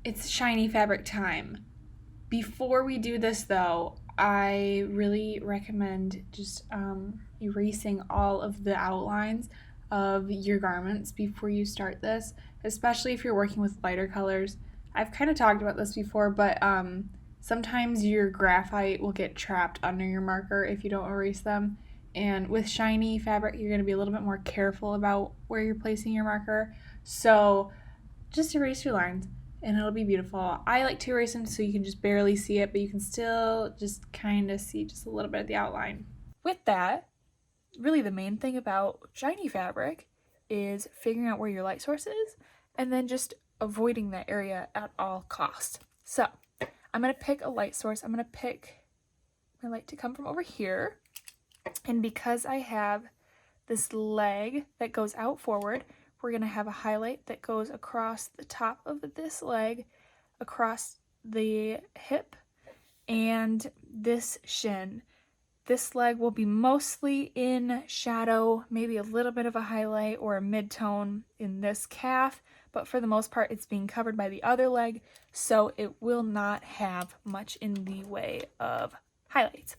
It's shiny fabric time. Before we do this though, I really recommend just erasing all of the outlines of your garments before you start this, especially if you're working with lighter colors. I've kind of talked about this before, but sometimes your graphite will get trapped under your marker if you don't erase them. And with shiny fabric, you're going to be a little bit more careful about where you're placing your marker. So just erase your lines and it'll be beautiful. I like to erase them so you can just barely see it, but you can still just kind of see just a little bit of the outline. With that, really the main thing about shiny fabric is figuring out where your light source is and then just avoiding that area at all costs. So I'm going to pick a light source. I'm going to pick my light to come from over here. And because I have this leg that goes out forward, we're going to have a highlight that goes across the top of this leg, across the hip, and this shin. This leg will be mostly in shadow, maybe a little bit of a highlight or a mid-tone in this calf, but for the most part it's being covered by the other leg, so it will not have much in the way of highlights.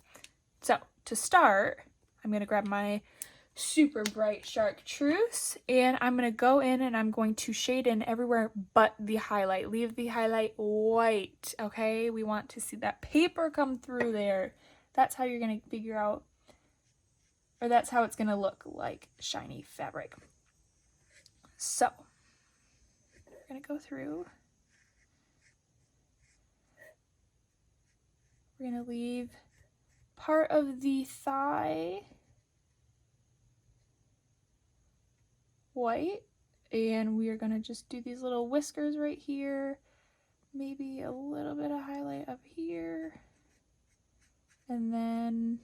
So to start, I'm going to grab my super bright chartreuse and I'm going to go in and I'm going to shade in everywhere but the highlight. Leave the highlight white, okay? We want to see that paper come through there. That's how you're going to figure out, or that's how it's going to look like shiny fabric. So we're going to go through. We're going to leave part of the thigh white, and we are going to just do these little whiskers right here, maybe a little bit of highlight up here, and then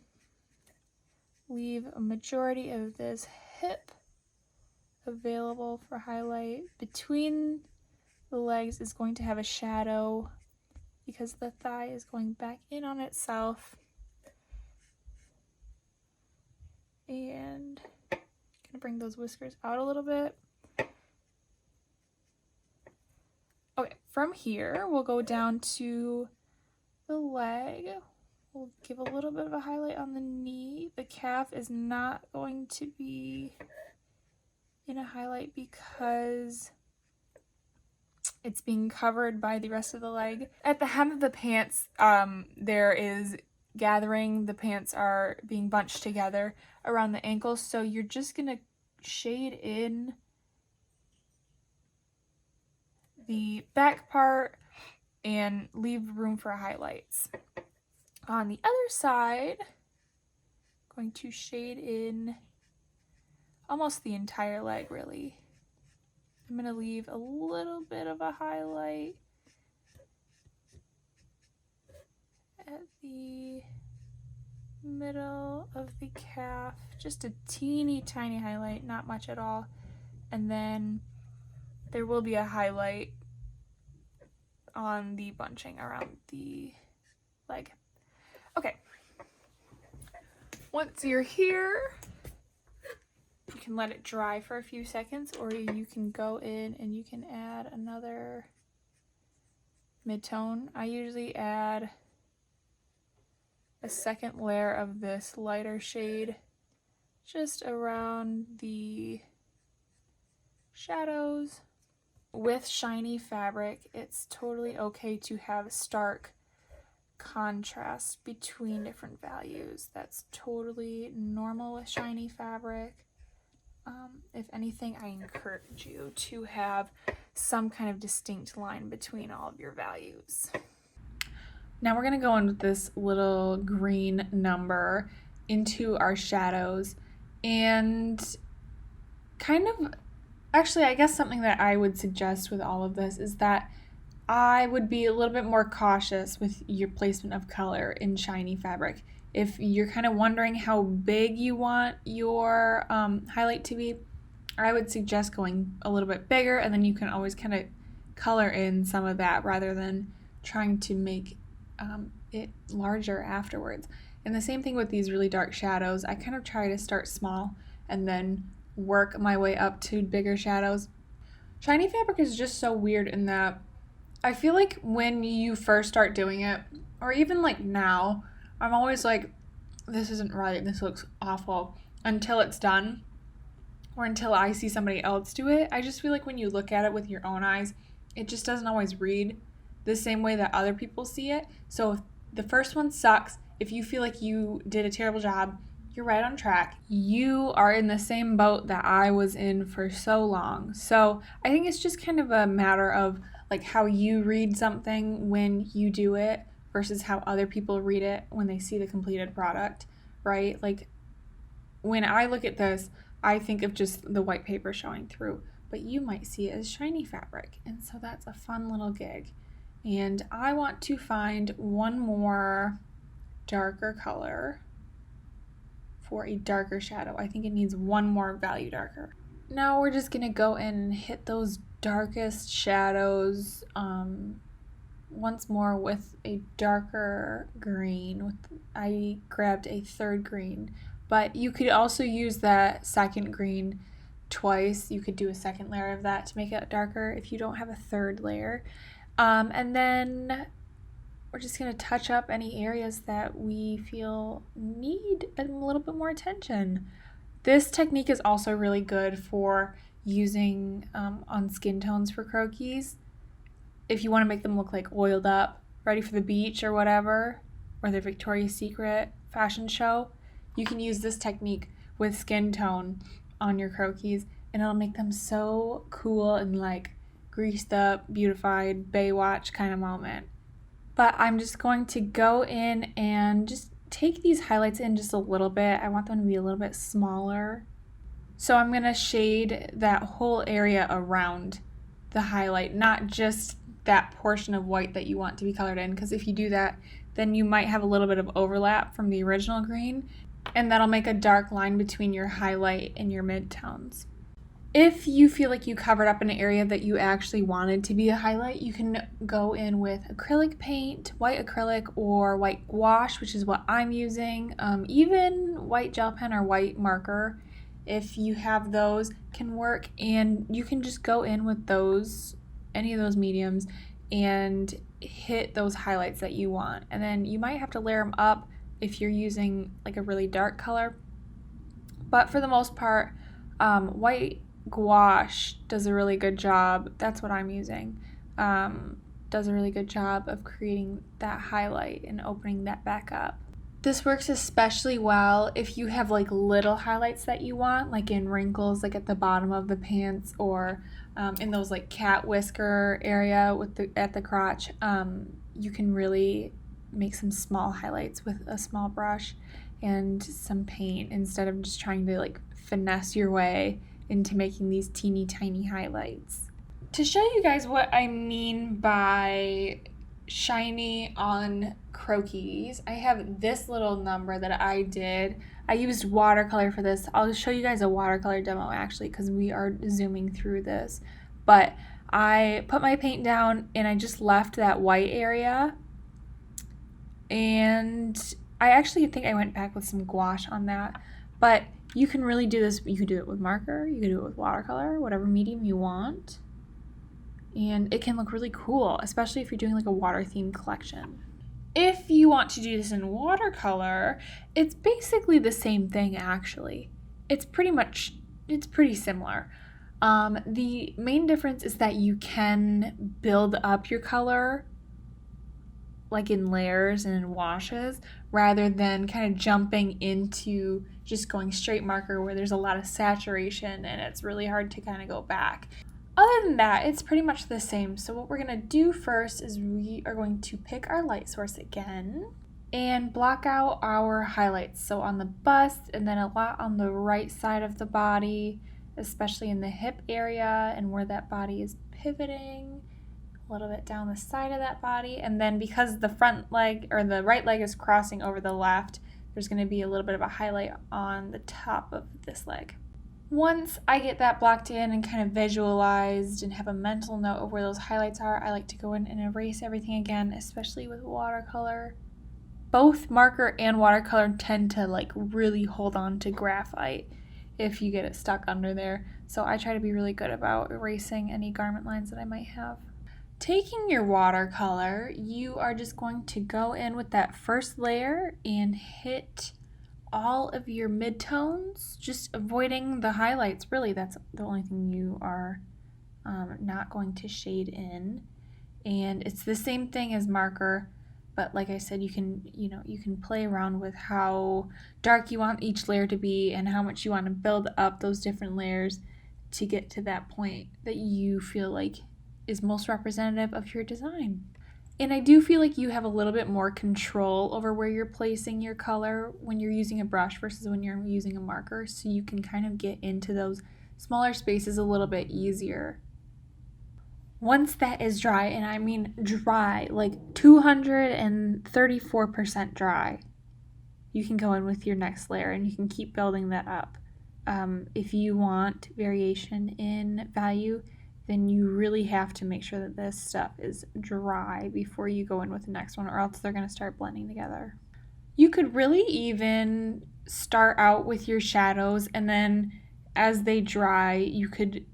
leave a majority of this hip available for highlight. Between the legs is going to have a shadow because the thigh is going back in on itself, and gonna bring those whiskers out a little bit. Okay, from here we'll go down to the leg. We'll give a little bit of a highlight on the knee. The calf is not going to be in a highlight because it's being covered by the rest of the leg. At the hem of the pants, there is gathering. The pants are being bunched together around the ankles, so you're just gonna shade in the back part and leave room for highlights. On the other side, I'm going to shade in almost the entire leg, really. I'm going to leave a little bit of a highlight at the middle of the calf, just a teeny tiny highlight, not much at all, and then there will be a highlight on the bunching around the leg. Okay, once you're here, you can let it dry for a few seconds, or you can go in and you can add another mid-tone. I usually add a second layer of this lighter shade just around the shadows. With shiny fabric, it's totally okay to have stark contrast between different values. That's totally normal with shiny fabric. If anything, I encourage you to have some kind of distinct line between all of your values. Now we're going to go in with this little green number into our shadows, and kind of, actually, I guess something that I would suggest with all of this is that I would be a little bit more cautious with your placement of color in shiny fabric. If you're kind of wondering how big you want your highlight to be, I would suggest going a little bit bigger, and then you can always kind of color in some of that rather than trying to make it larger afterwards. And the same thing with these really dark shadows. I kind of try to start small and then work my way up to bigger shadows. Shiny fabric is just so weird in that I feel like when you first start doing it, or even like now, I'm always like, this isn't right, this looks awful, until it's done, or until I see somebody else do it. I just feel like when you look at it with your own eyes, it just doesn't always read the same way that other people see it. So if the first one sucks, if you feel like you did a terrible job, you're right on track. You are in the same boat that I was in for so long. So I think it's just kind of a matter of like how you read something when you do it versus how other people read it when they see the completed product, right? Like when I look at this, I think of just the white paper showing through, but you might see it as shiny fabric. And so that's a fun little gig. And I want to find one more darker color for a darker shadow. I think it needs one more value darker. Now we're just gonna go in and hit those darkest shadows once more with a darker green. I grabbed a third green, but you could also use that second green twice. You could do a second layer of that to make it darker if you don't have a third layer. And then we're just going to touch up any areas that we feel need a little bit more attention. This technique is also really good for using on skin tones for croquis. If you want to make them look like oiled up, ready for the beach or whatever, or the Victoria's Secret fashion show, you can use this technique with skin tone on your croquis, and it'll make them so cool and like greased up, beautified, Baywatch kind of moment. But I'm just going to go in and just take these highlights in just a little bit. I want them to be a little bit smaller. So I'm going to shade that whole area around the highlight, not just that portion of white that you want to be colored in, because if you do that, then you might have a little bit of overlap from the original green, and that'll make a dark line between your highlight and your midtones. If you feel like you covered up an area that you actually wanted to be a highlight, you can go in with acrylic paint, white acrylic, or white gouache, which is what I'm using. Even white gel pen or white marker, if you have those, can work. And you can just go in with those, any of those mediums, and hit those highlights that you want. And then you might have to layer them up if you're using like a really dark color. But for the most part, white gouache does a really good job. That's what I'm using. Does a really good job of creating that highlight and opening that back up. This works especially well if you have like little highlights that you want, like in wrinkles, like at the bottom of the pants, or in those like cat whisker area with at the crotch. You can really make some small highlights with a small brush and some paint instead of just trying to like finesse your way into making these teeny tiny highlights. To show you guys what I mean by shiny on croquis, I have this little number that I did. I used watercolor for this. I'll show you guys a watercolor demo actually, because we are zooming through this. But I put my paint down and I just left that white area, and I actually think I went back with some gouache on that. But you can really do this. You could do it with marker, you could do it with watercolor, whatever medium you want. And it can look really cool, especially if you're doing like a water themed collection. If you want to do this in watercolor, it's basically the same thing actually. It's pretty similar. The main difference is that you can build up your color like in layers and in washes, rather than kind of jumping into just going straight marker where there's a lot of saturation and it's really hard to kind of go back. Other than that, it's pretty much the same. So what we're going to do first is we are going to pick our light source again and block out our highlights. So on the bust, and then a lot on the right side of the body, especially in the hip area and where that body is pivoting. A little bit down the side of that body, and then because the front leg or the right leg is crossing over the left, there's going to be a little bit of a highlight on the top of this leg. Once I get that blocked in and kind of visualized and have a mental note of where those highlights are, I like to go in and erase everything again, especially with watercolor. Both marker and watercolor tend to like really hold on to graphite if you get it stuck under there, so I try to be really good about erasing any garment lines that I might have. Taking your watercolor, you are just going to go in with that first layer and hit all of your midtones, just avoiding the highlights. Really, that's the only thing you are not going to shade in. And it's the same thing as marker, but like I said, you can play around with how dark you want each layer to be and how much you want to build up those different layers to get to that point that you feel like is most representative of your design. And I do feel like you have a little bit more control over where you're placing your color when you're using a brush versus when you're using a marker, so you can kind of get into those smaller spaces a little bit easier. Once that is dry, and I mean dry, like 234% dry, you can go in with your next layer and you can keep building that up. If you want variation in value, then you really have to make sure that this stuff is dry before you go in with the next one, or else they're going to start blending together. You could really even start out with your shadows, and then as they dry, you could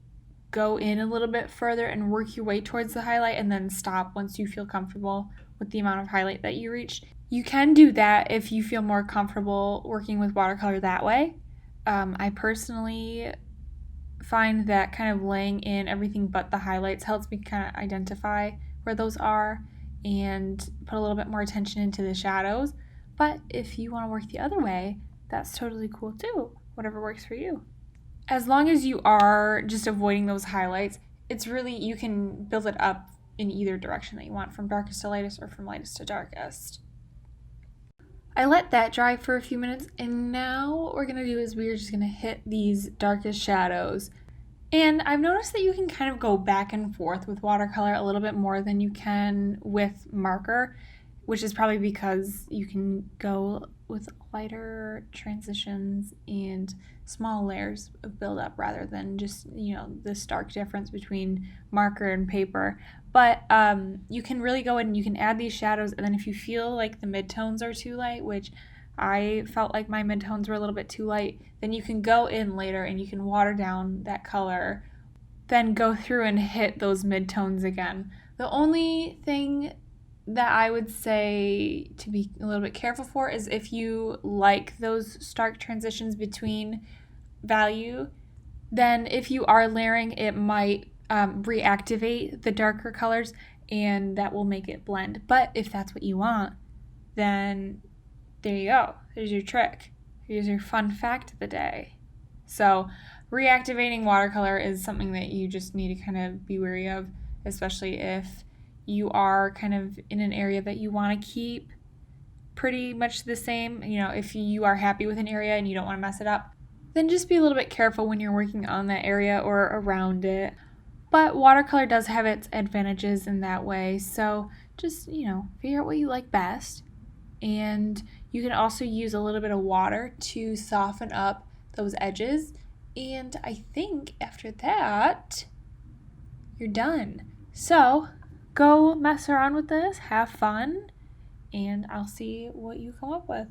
go in a little bit further and work your way towards the highlight and then stop once you feel comfortable with the amount of highlight that you reached. You can do that if you feel more comfortable working with watercolor that way. I personally find that kind of laying in everything but the highlights helps me kind of identify where those are and put a little bit more attention into the shadows. But if you want to work the other way, that's totally cool too. Whatever works for you. As long as you are just avoiding those highlights, it's really, you can build it up in either direction that you want, from darkest to lightest or from lightest to darkest. I let that dry for a few minutes, and now what we're going to do is we're just going to hit these darkest shadows. And I've noticed that you can kind of go back and forth with watercolor a little bit more than you can with marker, which is probably because you can go with lighter transitions and small layers of buildup rather than just, the stark difference between marker and paper. But you can really go in and you can add these shadows, and then if you feel like the midtones are too light, which I felt like my midtones were a little bit too light, then you can go in later and you can water down that color, then go through and hit those midtones again. The only thing that I would say to be a little bit careful for is if you like those stark transitions between value, then if you are layering, it might reactivate the darker colors and that will make it blend. But if that's what you want, then there you go. There's your trick. Here's your fun fact of the day. So reactivating watercolor is something that you just need to kind of be wary of, especially if you are kind of in an area that you want to keep pretty much the same. If you are happy with an area and you don't want to mess it up, then just be a little bit careful when you're working on that area or around it. But watercolor does have its advantages in that way, so just, figure out what you like best. And you can also use a little bit of water to soften up those edges. And I think after that, you're done. So go mess around with this, have fun, and I'll see what you come up with.